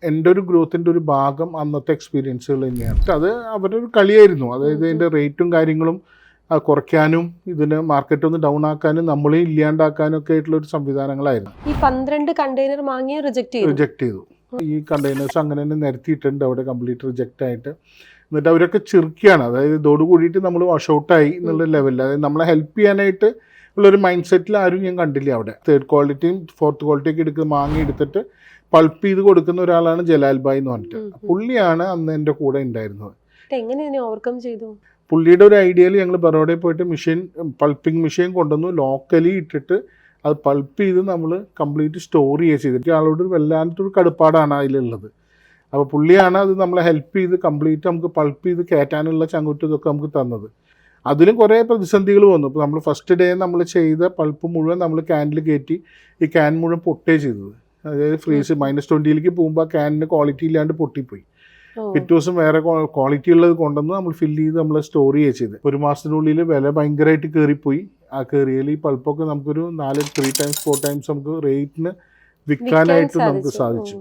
എൻ്റെ ഒരു ഗ്രോത്തിൻ്റെ ഒരു ഭാഗം അന്നത്തെ എക്സ്പീരിയൻസുകൾ തന്നെയാണ്. അത് അവരുടെ ഒരു കളിയായിരുന്നു. അതായത് ഇതിൻ്റെ റേറ്റും കാര്യങ്ങളും കുറയ്ക്കാനും ഇതിന് മാർക്കറ്റ് ഒന്ന് ഡൗൺ ആക്കാനും നമ്മളെ ഇല്ലാണ്ടാക്കാനും ഒക്കെ ആയിട്ടുള്ള ഒരു സംവിധാനങ്ങളായിരുന്നു. ഈ 12 കണ്ടെയ്നർ വാങ്ങി റിജക്ട് ചെയ്തു. ഈ കണ്ടെയ്നേഴ്സ് അങ്ങനെ തന്നെ നിരത്തിയിട്ടുണ്ട് അവിടെ കംപ്ലീറ്റ് റിജക്റ്റ് ആയിട്ട്. എന്നിട്ട് അവരൊക്കെ ചിരിക്കുകയാണ്. അതായത് ഇതോട് കൂടിയിട്ട് നമ്മൾ വാഷ് ഔട്ടായി എന്നുള്ള ലെവലിൽ, അതായത് നമ്മളെ ഹെൽപ്പ് ചെയ്യാനായിട്ട് ഉള്ളൊരു മൈൻഡ് സെറ്റിൽ ആരും ഞാൻ കണ്ടില്ല അവിടെ. 3rd ക്വാളിറ്റിയും 4th ക്വാളിറ്റിയൊക്കെ എടുക്കുന്ന മാങ്ങ എടുത്തിട്ട് പൾപ്പ് ചെയ്ത് കൊടുക്കുന്ന ഒരാളാണ് ജലാൽ ഭായ് എന്ന് പറഞ്ഞിട്ട്. പുള്ളിയാണ് അന്ന് എൻ്റെ കൂടെ ഉണ്ടായിരുന്നത്. എങ്ങനെ ഓവർകം ചെയ്തു? പുള്ളിയുടെ ഒരു ഐഡിയയിൽ ഞങ്ങൾ ബറോഡയിൽ പോയിട്ട് പൾപ്പിംഗ് മെഷീൻ കൊണ്ടുവന്നു, ലോക്കലി ഇട്ടിട്ട് അത് പൾപ്പ് ചെയ്ത് നമ്മൾ കംപ്ലീറ്റ് സ്റ്റോർ ചെയ്തിട്ട് ആളോട് വല്ലാത്തൊരു കടുപ്പാടാണ് അതിലുള്ളത്. അപ്പോൾ പുള്ളിയാണ് അത് നമ്മളെ ഹെൽപ്പ് ചെയ്ത് കംപ്ലീറ്റ് നമുക്ക് പൾപ്പ് ചെയ്ത് കയറ്റാനുള്ള ചങ്കുറ്റും ഇതൊക്കെ നമുക്ക് തന്നത്. അതിലും കുറേ പ്രതിസന്ധികൾ വന്നു. ഇപ്പോൾ നമ്മൾ ഫസ്റ്റ് ഡേ നമ്മൾ ചെയ്ത പൾപ്പ് മുഴുവൻ നമ്മൾ ക്യാനിൽ കയറ്റി ഈ ക്യാൻ മുഴുവൻ പൊട്ടേ ചെയ്തത്. അതായത് ഫ്രീസ് -20 പോകുമ്പോൾ ആ ക്യാനിന് ക്വാളിറ്റി ഇല്ലാണ്ട് പൊട്ടിപ്പോയി. പിറ്റേ ദിവസം വേറെ ക്വാളിറ്റി ഉള്ളത് കൊണ്ടുവന്ന് നമ്മൾ ഫില്ല് ചെയ്ത് നമ്മൾ സ്റ്റോർ ചെയ്ത് 1 മാസത്തിനുള്ളിൽ വില ഭയങ്കരമായിട്ട് കയറിപ്പോയി. ആ കയറിയാൽ ഈ പൾപ്പൊക്കെ നമുക്കൊരു 3 times 4 times നമുക്ക് റേറ്റിന് വിൽക്കാനായിട്ട് നമുക്ക് സാധിച്ചു.